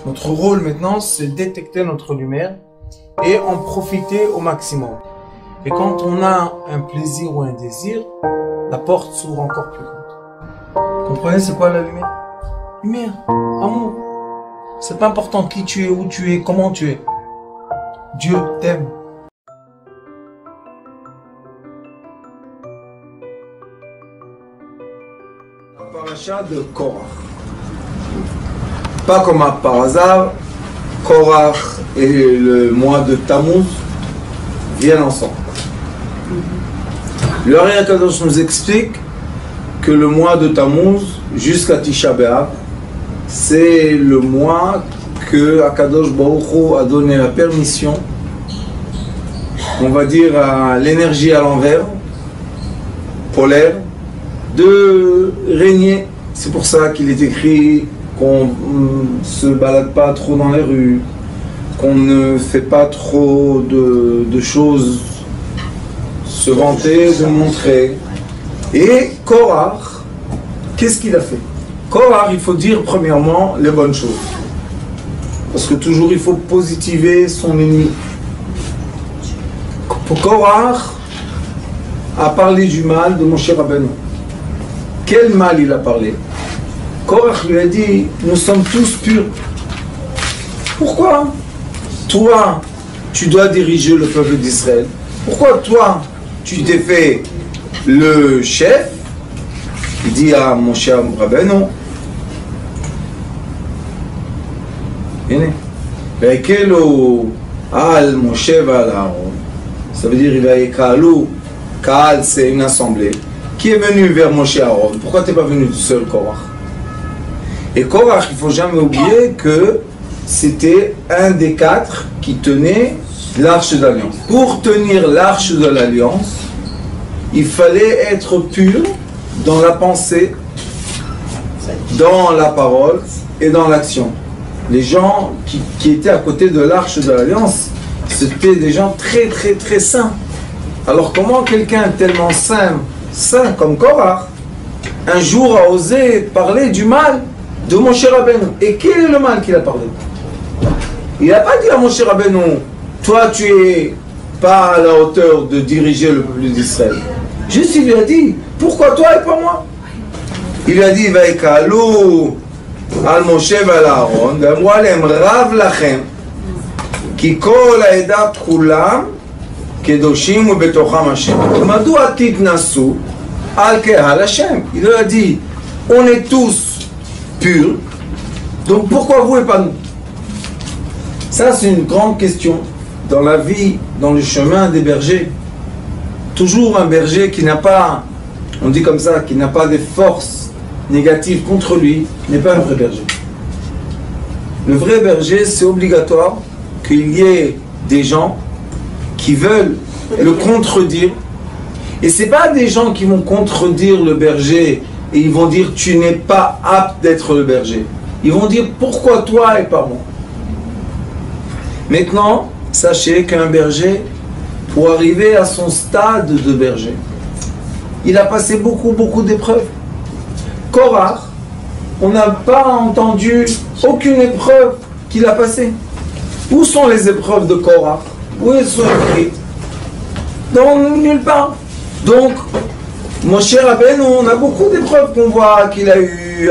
Notre rôle maintenant, c'est détecter notre lumière et en profiter au maximum. Et quand on a un plaisir ou un désir, la porte s'ouvre encore plus grande. Vous comprenez c'est quoi la lumière? Lumière, amour. C'est pas important qui tu es, où tu es, comment tu es. Dieu t'aime. La paracha de Korach. Pas comme par hasard, Korach et le mois de Tammuz viennent ensemble. Le Ari Akadosh nous explique que le mois de Tammuz jusqu'à Tisha B'Av, c'est le mois que Akadosh Baruch Hu a donné la permission, on va dire à l'énergie à l'envers, polaire, de régner. C'est pour ça qu'il est écrit qu'on ne se balade pas trop dans les rues, qu'on ne fait pas trop de choses, se vanter, se montrer. Et Korach, qu'est-ce qu'il a fait? Korach, il faut dire premièrement les bonnes choses. Parce que toujours il faut positiver son ennemi. Korach a parlé du mal de Moshe Rabbeinu. Quel mal il a parlé? Korach lui a dit, nous sommes tous purs. Pourquoi toi, tu dois diriger le peuple d'Israël? Pourquoi toi, tu t'es fait le chef? Il dit à Moshe Rabbeinu, Al Moshe Val Aaron. Ça veut dire il va Kalou. Kaal, c'est une assemblée qui est venue vers Moshe Aaron. Pourquoi tu n'es pas venu tout seul, Korach? Et Korach, il ne faut jamais oublier que c'était un des 4 qui tenait l'arche d'alliance. Pour tenir l'arche de l'alliance, il fallait être pur dans la pensée, dans la parole et dans l'action. Les gens qui étaient à côté de l'arche de l'alliance, c'était des gens très très très saints. Alors comment quelqu'un tellement saint comme Korach, un jour a osé parler du mal de Moshe Rabbeinu? Et quel est le mal qu'il a parlé? Il n'a pas dit à Moshe Rabbeinu, toi tu es pas à la hauteur de diriger le peuple d'Israël. Juste il lui a dit, pourquoi toi et pas moi? Il lui a dit, Vaïkalou al Moshe val Aaron, ואמרו עליהם רב לכם, כי כל העדה כולם קדושים ובתוכם השם. מדוע תתנסו על קהל השם? Il lui a dit, on est tous purs, donc pourquoi vous et pas nous? Ça c'est une grande question dans la vie, dans le chemin des bergers. Toujours un berger qui n'a pas, on dit comme ça, qui n'a pas des forces négatives contre lui, n'est pas un vrai berger. Le vrai berger, c'est obligatoire qu'il y ait des gens qui veulent le contredire. Et ce n'est pas des gens qui vont contredire le berger et ils vont dire tu n'es pas apte d'être le berger. Ils vont dire pourquoi toi et pas moi. Maintenant, sachez qu'un berger, pour arriver à son stade de berger, il a passé beaucoup d'épreuves. Korach, on n'a pas entendu aucune épreuve qu'il a passée. Où sont les épreuves de Korach? Où elles sont écrites? Donc, nulle part. Donc, Moshe Rabbeinu, on a beaucoup d'épreuves qu'on voit qu'il a eues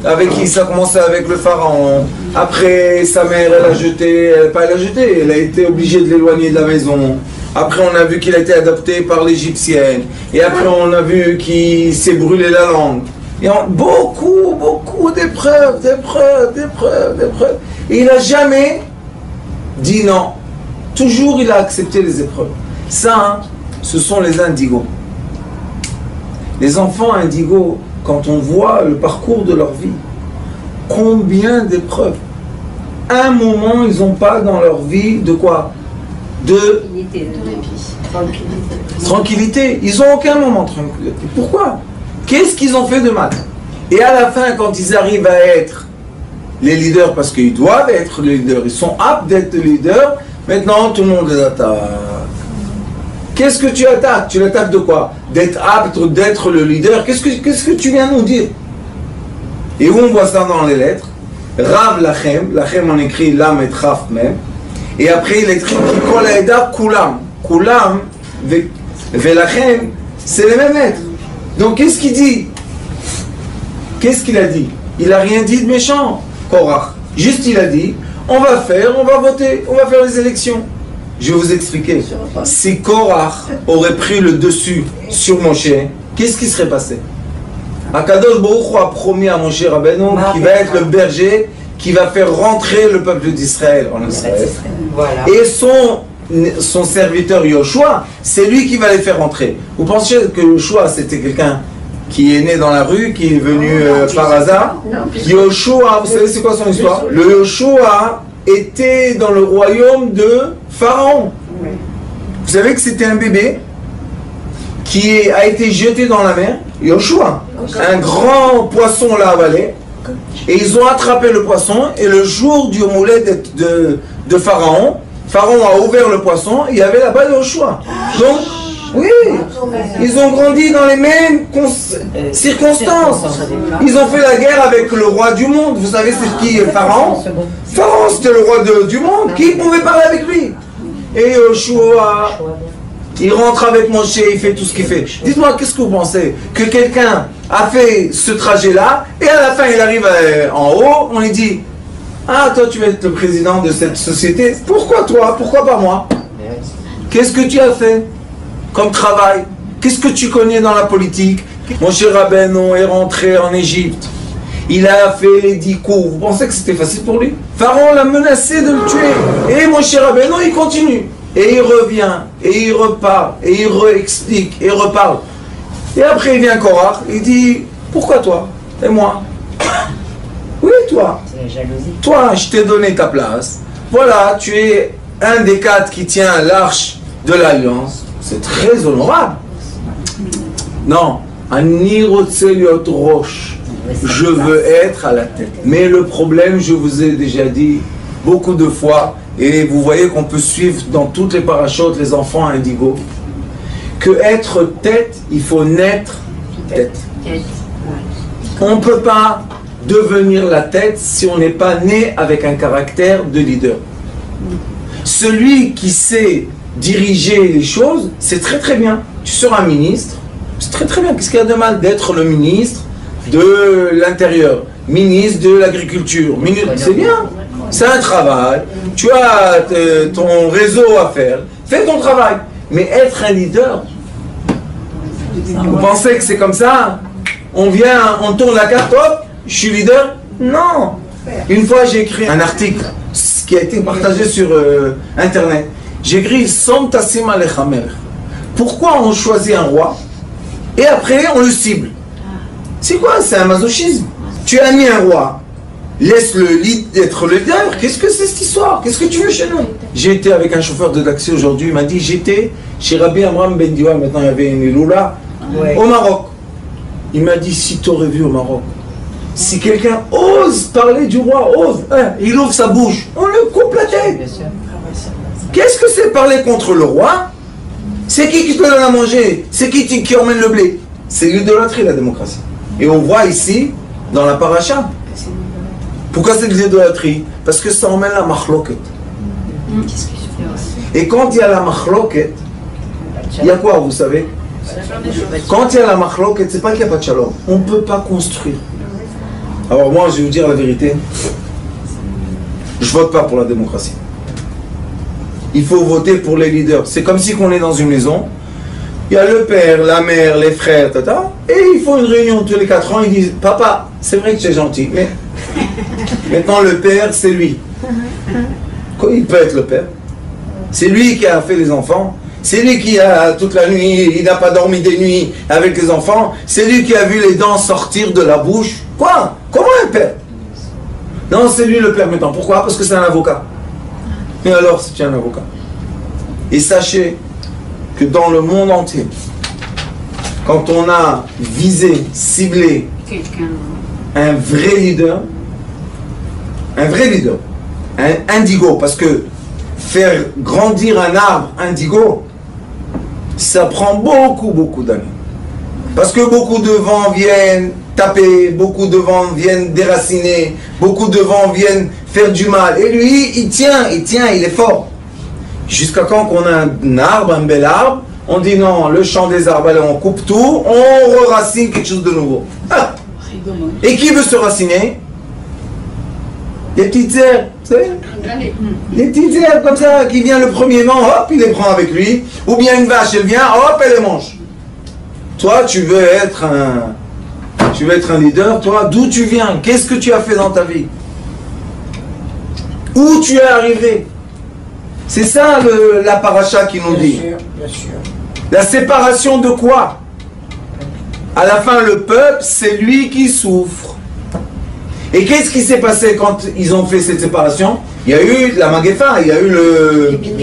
avec qui ça a commencé avec le pharaon. Après, sa mère, elle a été obligée de l'éloigner de la maison. Après, on a vu qu'il a été adopté par l'égyptienne. Et après, on a vu qu'il s'est brûlé la langue. Et beaucoup d'épreuves. Et il n'a jamais dit non. Toujours, il a accepté les épreuves. Ça, ce sont les indigos. Les enfants indigos, quand on voit le parcours de leur vie, combien d'épreuves. Un moment, ils n'ont pas dans leur vie de quoi? De tranquillité. Ils n'ont aucun moment de tranquillité. Pourquoi? Qu'est-ce qu'ils ont fait de mal? Et à la fin, quand ils arrivent à être les leaders, parce qu'ils doivent être les leaders, ils sont aptes d'être les leaders, maintenant tout le monde les attaque. Qu'est-ce que tu attaques? Tu l'attaques de quoi? D'être apte, d'être le leader. Qu'est-ce que tu viens nous dire? Et où on voit ça dans les lettres? Rav Lachem, Lachem on écrit Lam et Chaf même, et après il écrit Kol Haeda Kulam. Kulam, Velachem, c'est les mêmes lettres. Donc qu'est-ce qu'il dit? Qu'est-ce qu'il a dit? Il n'a rien dit de méchant, Korach. Juste il a dit, on va voter, on va faire les élections. Je vais vous expliquer. Si Korach aurait pris le dessus sur Moshe, qu'est-ce qui serait passé? Akadosh Baruch Hu a promis à Moshe Rabbeinu qu'il va être le berger qui va faire rentrer le peuple d'Israël en Israël. Voilà. Et son serviteur Yoshua, c'est lui qui va les faire rentrer. Vous pensez que Yoshua c'était quelqu'un qui est né dans la rue, qui est venu par hasard? Yoshua, vous savez c'est quoi son histoire? Le Yoshua était dans le royaume de Pharaon. Vous savez que c'était un bébé qui a été jeté dans la mer, Yoshua. Un grand poisson l'a avalé. Et ils ont attrapé le poisson. Et le jour du moulet de Pharaon, Pharaon a ouvert le poisson. Il y avait là-bas Yoshua. Donc, oui, ils ont grandi dans les mêmes circonstances. Ils ont fait la guerre avec le roi du monde. Vous savez c'est qui Pharaon? Pharaon c'était le roi du monde. Qui pouvait parler avec lui? Et Yoshua, il rentre avec Moshe, il fait tout ce qu'il fait. Dites-moi, qu'est-ce que vous pensez? Que quelqu'un a fait ce trajet-là, et à la fin il arrive en haut, on lui dit, ah toi tu vas être le président de cette société, pourquoi toi? Pourquoi pas moi? Qu'est-ce que tu as fait comme travail? Qu'est-ce que tu connais dans la politique? Moshe Rabbeinu est rentré en Égypte. Il a fait les 10 coups. Vous pensez que c'était facile pour lui? Pharaon l'a menacé de le tuer. Et Moshe Rabbeinu, il continue. Et il revient, et il repart, et il réexplique, et il reparle. Et après il vient Korach, il dit, pourquoi toi? Et moi? Oui, toi. C'est la jalousie. Toi, je t'ai donné ta place. Voilà, tu es un des 4 qui tient l'arche de l'Alliance. C'est très honorable. Non, Ani rotse liot rosh. Je veux être à la tête. Mais le problème, je vous ai déjà dit beaucoup de fois, et vous voyez qu'on peut suivre dans toutes les parachutes les enfants indigo, que être tête, il faut naître tête. On ne peut pas devenir la tête si on n'est pas né avec un caractère de leader. Celui qui sait diriger les choses, c'est très très bien. Tu seras ministre, c'est très très bien. Qu'est-ce qu'il y a de mal d'être le ministre de l'Intérieur, ministre de l'Agriculture? C'est bien. C'est un travail, tu as ton réseau à faire, fais ton travail. Mais être un leader, vous pensez que c'est comme ça? On vient, on tourne la carte, hop, je suis leader? Non. Une fois j'ai écrit un article qui a été partagé sur internet. J'ai écrit Som Tassim Alecha Melech. Pourquoi on choisit un roi et après on le cible? C'est quoi? C'est un masochisme. Tu as mis un roi. Laisse-le être le leader. Qu'est-ce que c'est cette histoire? Qu'est-ce que tu veux chez nous? J'ai été avec un chauffeur de taxi aujourd'hui. Il m'a dit, j'étais chez Rabbi Amram Ben Diwa, maintenant il y avait une Lula, au Maroc. Il m'a dit, si tu aurais vu au Maroc, si quelqu'un ose parler du roi, ose, hein, il ouvre sa bouche, on le coupe la tête. Qu'est-ce que c'est parler contre le roi? C'est qui te donne à manger? C'est qui emmène le blé? C'est l'idolâtrie, la démocratie. Et on voit ici, dans la paracha. Pourquoi c'est de l'idolâtrie? Parce que ça emmène la machloket. Et quand il y a la machloket, il y a quoi, vous savez? Quand il y a la machloket, c'est pas qu'il n'y a pas de shalom. On ne peut pas construire. Alors moi, je vais vous dire la vérité. Je vote pas pour la démocratie. Il faut voter pour les leaders. C'est comme si on est dans une maison. Il y a le père, la mère, les frères, tata, et ils font une réunion tous les 4 ans. Ils disent, papa, c'est vrai que tu es gentil, mais maintenant le père, c'est lui. Il peut être le père. C'est lui qui a fait les enfants. C'est lui qui a toute la nuit, il n'a pas dormi des nuits avec les enfants. C'est lui qui a vu les dents sortir de la bouche. Quoi? Comment un père? Non, c'est lui le père maintenant. Pourquoi? Parce que c'est un avocat. Mais alors, c'est un avocat. Et sachez que dans le monde entier, quand on a visé, ciblé un vrai leader, un indigo, parce que faire grandir un arbre indigo, ça prend beaucoup d'années. Parce que beaucoup de vents viennent, taper, beaucoup de vents viennent déraciner, beaucoup de vents viennent faire du mal. Et lui, il tient, il est fort. Jusqu'à quand qu'on a un arbre, un bel arbre, on dit non, le champ des arbres, allez, on coupe tout, on re-racine quelque chose de nouveau. Ah. Et qui veut se raciner? Les petites herbes, vous savez? Les petites herbes comme ça, qui vient le premier vent, hop, il les prend avec lui. Ou bien une vache, elle vient, hop, elle les mange. Toi, tu veux être un leader, toi, d'où tu viens? Qu'est-ce que tu as fait dans ta vie? Où tu es arrivé? C'est ça la paracha qui nous dit. Bien sûr. La séparation de quoi? À la fin, le peuple, c'est lui qui souffre. Et qu'est-ce qui s'est passé quand ils ont fait cette séparation? Il y a eu la Maguefa, il y a eu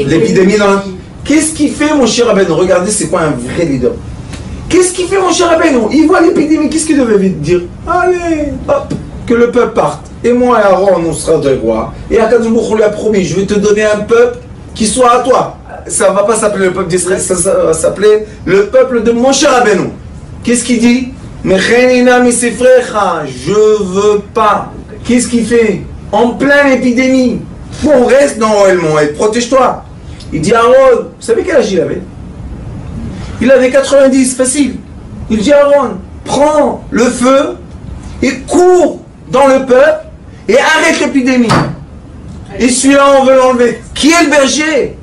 l'épidémie dans... Qu'est-ce qui fait, mon cher Rabbeinu? Regardez, c'est quoi un vrai leader? Qu'est-ce qui fait, mon cher Rabbeinu? Il voit l'épidémie, qu'est-ce qu'il devait vite dire? Allez, hop, que le peuple parte. Et moi et Aaron, on sera des rois. Et Akadosh Baruch Hu lui a promis, je vais te donner un peuple qui soit à toi. Ça ne va pas s'appeler le peuple d'Israël, ça va s'appeler le peuple de mon cher Rabbeinu. Qu'est-ce qu'il dit? Je veux pas. Qu'est-ce qu'il fait? En pleine épidémie. Bon, reste dans Ohel Moed, protège-toi. Il dit à Aaron, vous savez quel âge il avait? Il avait 90, facile. Il dit à Aaron, prends le feu et cours dans le peuple et arrête l'épidémie. Et celui-là, on veut l'enlever. Qui est le berger?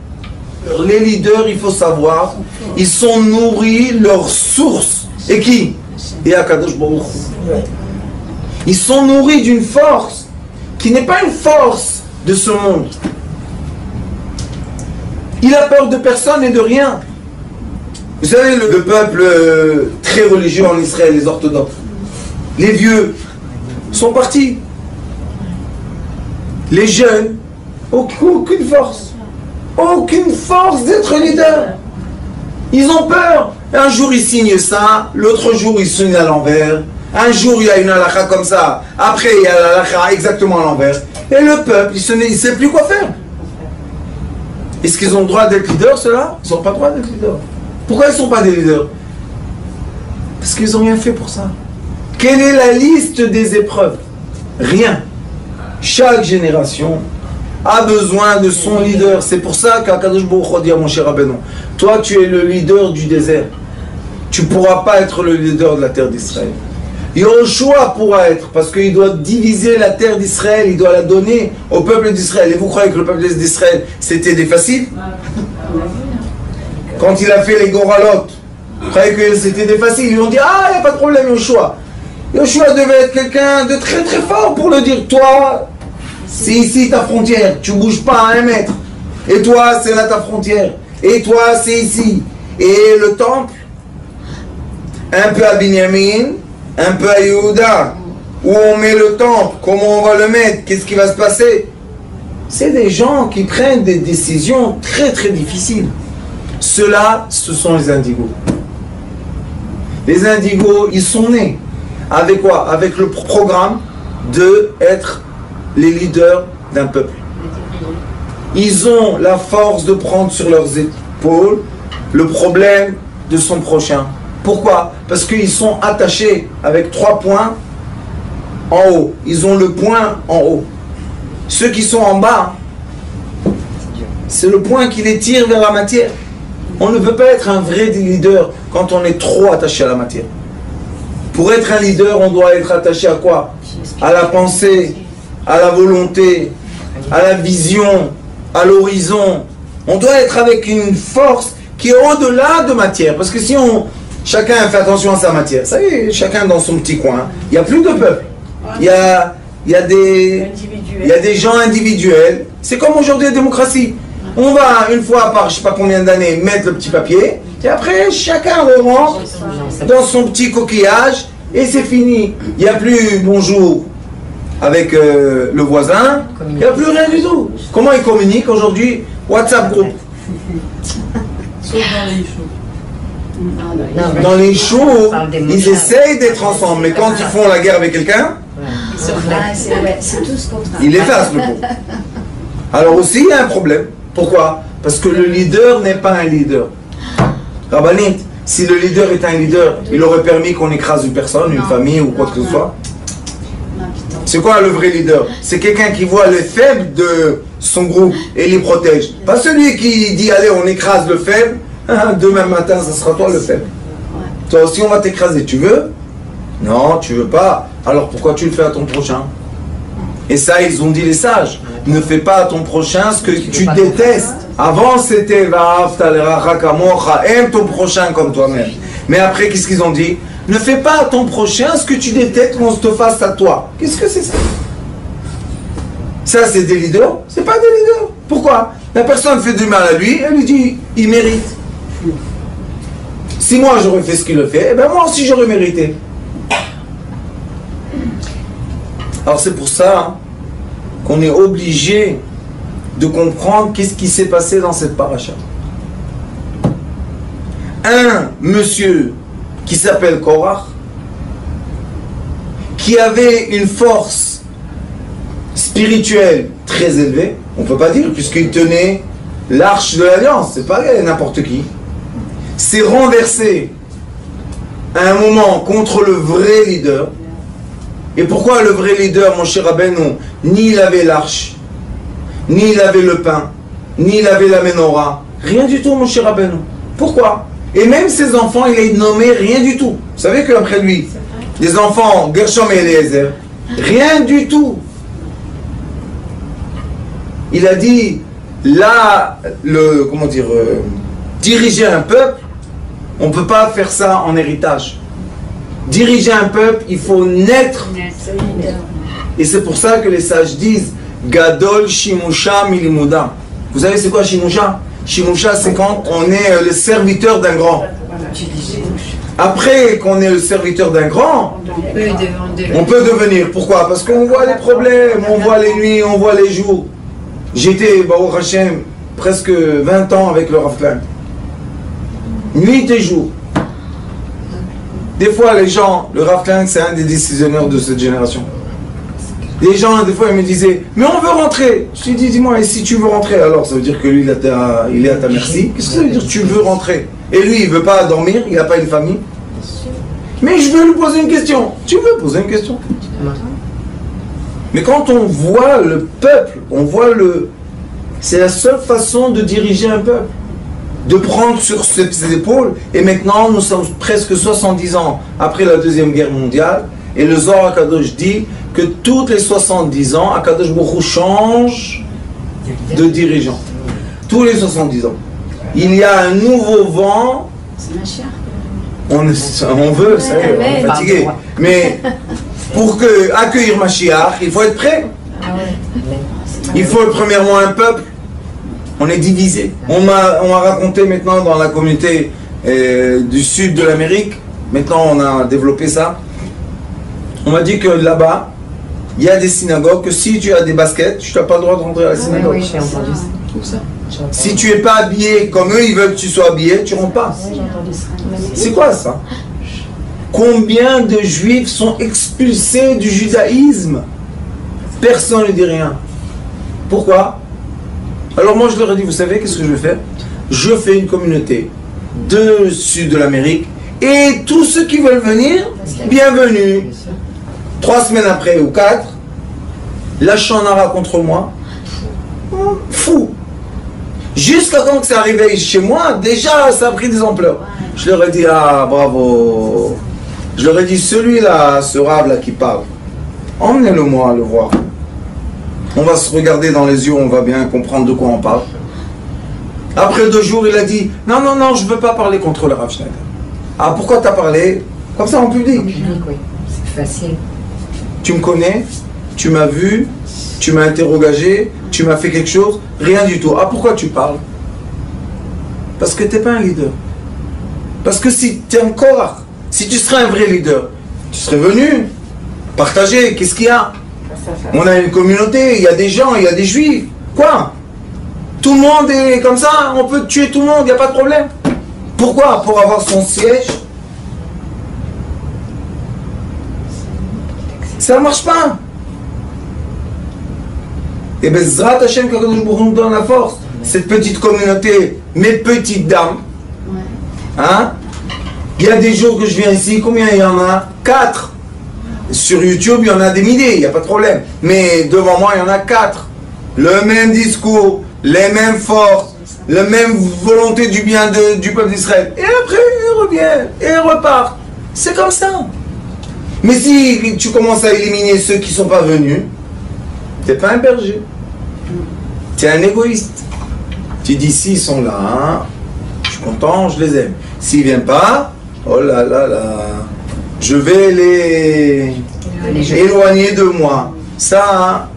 Les leaders, il faut savoir, ils sont nourris, leur source. Et qui? Et Akadosh Baruch Hu. Ils sont nourris d'une force qui n'est pas une force de ce monde. Il a peur de personne et de rien. Vous savez, le peuple très religieux en Israël, les orthodoxes, les vieux, sont partis. Les jeunes, aucune force. Aucune force d'être leader. Ils ont peur. Un jour, ils signent ça, l'autre jour, ils signent à l'envers. Un jour, il y a une halakha comme ça. Après, il y a l'halakha exactement à l'envers. Et le peuple, il ne sait plus quoi faire. Est-ce qu'ils ont le droit d'être leaders, ceux-là? Ils n'ont pas le droit d'être leaders. Pourquoi ils ne sont pas des leaders? Parce qu'ils n'ont rien fait pour ça. Quelle est la liste des épreuves? Rien. Chaque génération a besoin de son leader. C'est pour ça qu'Akadosh Baruch Hu dit à mon cher Rabbeinu, toi tu es le leader du désert. Tu ne pourras pas être le leader de la terre d'Israël. Yoshua pourra être, parce qu'il doit diviser la terre d'Israël, il doit la donner au peuple d'Israël. Et vous croyez que le peuple d'Israël, c'était des faciles? Quand il a fait les Goralot, vous croyez que c'était des faciles? Ils ont dit, ah, il n'y a pas de problème, Yoshua. Yoshua devait être quelqu'un de très très fort pour le dire, toi, c'est ici ta frontière, tu ne bouges pas à 1 mètre. Et toi, c'est là ta frontière. Et toi, c'est ici. Et le temple, un peu à Binyamin, un peu à Yehuda, où on met le temple, comment on va le mettre, qu'est-ce qui va se passer? C'est des gens qui prennent des décisions très très difficiles. Ceux-là, ce sont les indigos. Les indigos, ils sont nés avec quoi? Avec le programme d'être les leaders d'un peuple. Ils ont la force de prendre sur leurs épaules le problème de son prochain. Pourquoi? Parce qu'ils sont attachés avec 3 points en haut. Ils ont le point en haut. Ceux qui sont en bas, c'est le point qui les tire vers la matière. On ne peut pas être un vrai leader quand on est trop attaché à la matière. Pour être un leader, on doit être attaché à quoi? À la pensée, à la volonté, à la vision, à l'horizon. On doit être avec une force qui est au-delà de matière. Parce que si chacun fait attention à sa matière, ça y est, chacun dans son petit coin, il n'y a plus de peuple. Il y a des gens individuels. C'est comme aujourd'hui la démocratie. On va une fois par je ne sais pas combien d'années mettre le petit papier, et après chacun rentre dans son petit coquillage et c'est fini. Il n'y a plus bonjour avec le voisin, il n'y a plus rien du tout. Comment ils communiquent aujourd'hui? WhatsApp groupe. Sauf dans les shows. Dans les shows, ils essayent d'être ensemble, mais quand ils font la guerre avec quelqu'un, c'est tout ce contraire. ils effacent le groupe. Alors aussi, il y a un problème. Pourquoi? Parce que le leader n'est pas un leader. Rabbanit, Si le leader est un leader, il aurait permis qu'on écrase une personne, une famille ou quoi que ce soit. C'est quoi le vrai leader? C'est quelqu'un qui voit les faibles de son groupe et les protège. Pas celui qui dit allez on écrase le faible, demain matin ça sera toi le faible. Toi aussi on va t'écraser, tu veux? Non, tu veux pas. Alors pourquoi tu le fais à ton prochain? Et ça ils ont dit les sages. Ne fais pas à ton prochain ce que tu détestes. Avant c'était aime ton prochain comme toi-même. Mais après qu'est-ce qu'ils ont dit? Ne fais pas à ton prochain ce que tu détestes qu'on te fasse à toi. Qu'est-ce que c'est ça? Ça c'est des leaders? C'est pas des leaders. Pourquoi? La personne fait du mal à lui, elle lui dit il mérite. Si moi j'aurais fait ce qu'il le fait, eh ben moi aussi j'aurais mérité. Alors c'est pour ça qu'on est obligé de comprendre qu'est-ce qui s'est passé dans cette paracha. Un monsieur qui s'appelle Korach, qui avait une force spirituelle très élevée, on ne peut pas dire, puisqu'il tenait l'arche de l'alliance, c'est pas n'importe qui, s'est renversé à un moment contre le vrai leader. Et pourquoi le vrai leader, mon cher Rabbeinu, ni il avait l'arche, ni il avait le pain, ni il avait la menorah, rien du tout, mon cher Rabbeinu. Pourquoi? Et même ses enfants, il a nommé rien du tout. Vous savez qu'après lui, les enfants, Gershom et Eliezer, rien du tout. Il a dit, là, diriger un peuple, on ne peut pas faire ça en héritage. Diriger un peuple, il faut naître. Et c'est pour ça que les sages disent, Gadol Shimusha Milimuda. Vous savez c'est quoi Shimusha? Shimusha, c'est quand on est le serviteur d'un grand. Après qu'on est le serviteur d'un grand, on peut devenir. Pourquoi? Parce qu'on voit les problèmes, on voit les nuits, on voit les jours. J'étais, Baruch Hashem, presque 20 ans avec le Rav Klein. Nuit et jour. Des fois, les gens, le Rav Klein, c'est un des décisionnaires de cette génération. Les gens, des fois, ils me disaient, mais on veut rentrer. Je lui dis, dis-moi, et si tu veux rentrer, alors ça veut dire que lui, il est à ta merci. Qu'est-ce que ça veut dire, tu veux rentrer? Et lui, il ne veut pas dormir, il n'a pas une famille. Mais je veux lui poser une question. Tu veux poser une question? Mais quand on voit le peuple, on voit le... C'est la seule façon de diriger un peuple. De prendre sur ses épaules. Et maintenant, nous sommes presque 70 ans après la Deuxième Guerre mondiale. Et le Zohar HaKadosh dit que toutes les 70 ans, HaKadosh Baruch Hu change de dirigeant. Tous les 70 ans. Il y a un nouveau vent. On veut, ça y est, on est fatigué. Mais pour accueillir Mashiach, il faut être prêt. Il faut premièrement un peuple. On est divisé. On m'a raconté maintenant dans la communauté du sud de l'Amérique, maintenant on a développé ça, on m'a dit que là-bas, il y a des synagogues que si tu as des baskets, tu n'as pas le droit de rentrer à la synagogue. Oui, j'ai entendu ça. Si tu n'es pas habillé comme eux, ils veulent que tu sois habillé, tu ne rentres pas. C'est quoi ça? Combien de juifs sont expulsés du judaïsme? Personne ne dit rien. Pourquoi? Alors moi je leur ai dit, vous savez qu'est-ce que je vais faire? Je fais une communauté de sud de l'Amérique et tous ceux qui veulent venir, bienvenue. 3 semaines après ou 4, la chanara contre moi, fou. Jusqu'à quand que ça arrivait chez moi, déjà ça a pris des ampleurs. Je leur ai dit, ah bravo. Je leur ai dit, celui-là, ce rave là qui parle, emmenez-le moi le voir. On va se regarder dans les yeux, on va bien comprendre de quoi on parle. Après 2 jours, il a dit, non, non, non, je ne veux pas parler contre le Rav Schneider. Ah, pourquoi tu as parlé? Comme ça en public. En public, oui. C'est facile. Tu me connais, tu m'as vu, tu m'as interrogé, tu m'as fait quelque chose, rien du tout. Ah, pourquoi tu parles? Parce que tu n'es pas un leader. Parce que si tu es encore, si tu serais un vrai leader, tu serais venu partager, qu'est-ce qu'il y a? On a une communauté, il y a des gens, il y a des juifs. Quoi? Tout le monde est comme ça, on peut tuer tout le monde, il n'y a pas de problème. Pourquoi? Pour avoir son siège? Ça ne marche pas. Et bien, Zrat Hashem, quand nous donne la force, cette petite communauté, mes petites dames, hein, Il y a des jours que je viens ici, combien il y en a? 4. Sur YouTube, il y en a des milliers, il n'y a pas de problème. Mais devant moi, il y en a 4. Le même discours, les mêmes forces, la même volonté du bien du peuple d'Israël. Et après, ils reviennent, et ils repartent. C'est comme ça. Mais si tu commences à éliminer ceux qui ne sont pas venus, tu n'es pas un berger. Tu es un égoïste. Tu dis, s'ils sont là, hein, je suis content, je les aime. S'ils ne viennent pas, oh là là là, je vais les éloigner de moi. Ça, hein,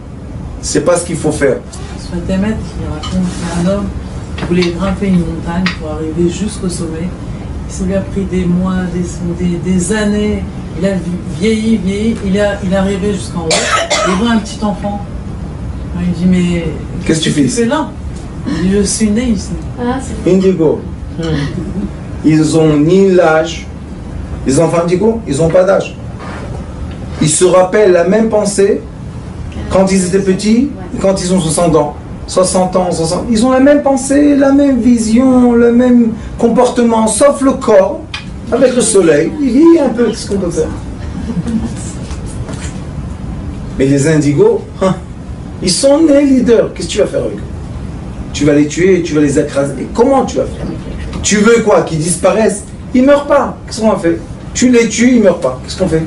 c'est pas ce qu'il faut faire. Sur Internet, il raconte qu'un homme voulait grimper une montagne pour arriver jusqu'au sommet. Ça lui a pris des mois, des années. Il a vieilli, il est arrivé jusqu'en haut. Il voit un petit enfant. Il dit, mais qu'est-ce que tu fais ici? Là. Il dit, je suis né ici. Ah, Indigo. Ils ont ni l'âge. Les enfants indigos, ils n'ont pas d'âge. Ils se rappellent la même pensée quand ils étaient petits et quand ils ont 60 ans. 60 ans, 60. Ils ont la même pensée, la même vision, le même comportement, sauf le corps, avec le soleil. Il dit un peu ce qu'on peut faire. Mais les indigos, hein, ils sont nés leaders. Qu'est-ce que tu vas faire avec eux? Tu vas les tuer, tu vas les écraser. Et comment tu vas faire? Tu veux quoi? Qu'ils disparaissent? Ils ne meurent pas. Qu'est-ce qu'on va faire? Tu les tues, ils ne meurent pas. Qu'est-ce qu'on fait?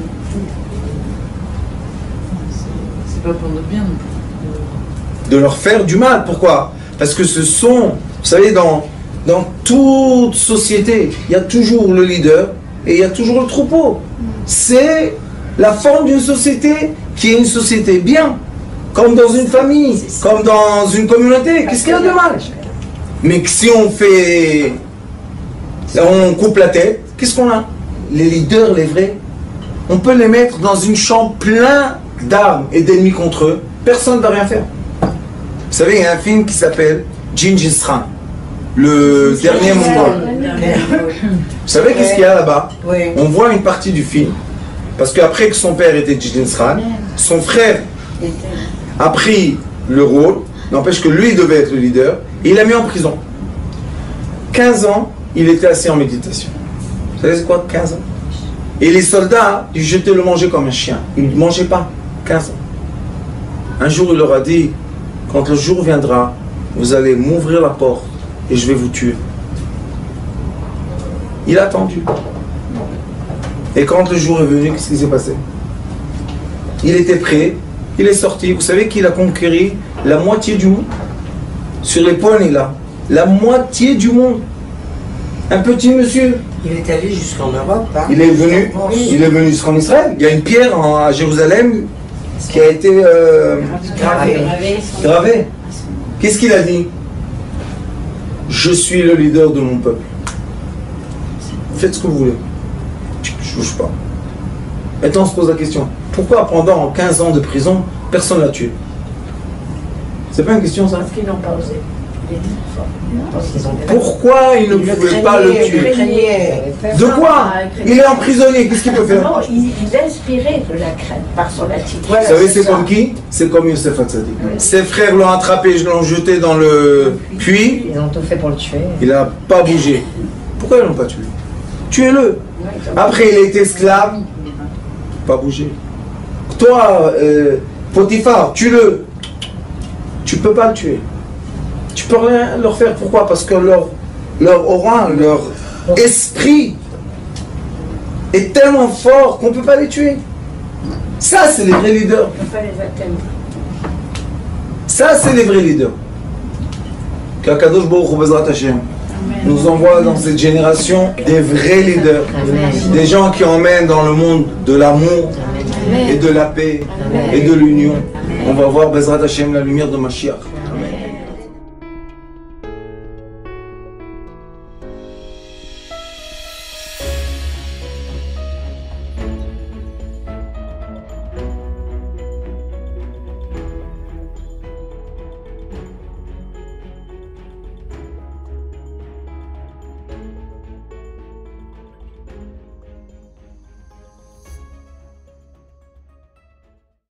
C'est pas pour notre bien non plus. De leur faire du mal. Pourquoi? Parce que ce sont, vous savez, dans toute société, il y a toujours le leader et il y a toujours le troupeau. C'est la forme d'une société qui est une société bien, comme dans une famille, comme dans une communauté. Qu'est-ce qu'il y a de mal? Mais si on fait, on coupe la tête, qu'est-ce qu'on a? Les leaders, les vrais, on peut les mettre dans une chambre pleine d'armes et d'ennemis contre eux. Personne ne va rien faire. Vous savez, il y a un film qui s'appelle Gengis Khan, le dernier mongol. Vous savez qu'est-ce qu'il y a là-bas? On voit une partie du film. Parce qu'après que son père était Gengis Khan, son frère a pris le rôle, n'empêche que lui devait être le leader, et il l'a mis en prison. 15 ans, il était assis en méditation. Vous savez c'est quoi 15 ans? Et les soldats lui jetaient le manger comme un chien. Il ne mangeait pas. 15 ans. Un jour, il leur a dit, quand le jour viendra, vous allez m'ouvrir la porte et je vais vous tuer. Il a attendu. Et quand le jour est venu, qu'est-ce qui s'est passé? Il était prêt, il est sorti. Vous savez qu'il a conquéri la moitié du monde? Sur les poignées là, la moitié du monde. Un petit monsieur. Il est allé jusqu'en Europe. Hein. Il est venu jusqu'en Israël. Il y a une pierre à Jérusalem qui a été gravée. Qu'est-ce qu'il a dit? Je suis le leader de mon peuple. Faites ce que vous voulez. Je ne touche pas. Maintenant, on se pose la question. Pourquoi pendant 15 ans de prison, personne ne l'a tué? C'est pas une question ça? Parce qu'ils n'ont pas osé. Pourquoi il ne pouvait pas le tuer? De quoi? Il est emprisonné, qu'est-ce qu'il peut faire? Non, il inspirait de la crainte par son attitude. Vous savez c'est comme qui? C'est comme Youssef Hatzadik. Ses frères l'ont attrapé, l'ont jeté dans le puits. Ils ont tout fait pour le tuer. Il n'a pas bougé. Pourquoi ils ne l'ont pas tué? Tuez-le. Après il est esclave. Pas bougé. Toi, Potiphar, tue-le. Tu ne peux pas le tuer. Tu peux rien leur faire. Pourquoi? Parce que leur aura, leur esprit est tellement fort qu'on ne peut pas les tuer. Ça, c'est les vrais leaders. On ne peut pas les atteindre. Ça, c'est les vrais leaders. Qu'Akadosh Baruch Hu Bezrat Hashem nous envoie dans cette génération des vrais leaders. Des gens qui emmènent dans le monde de l'amour et de la paix et de l'union. On va voir Bezrat Hashem la lumière de Mashiach.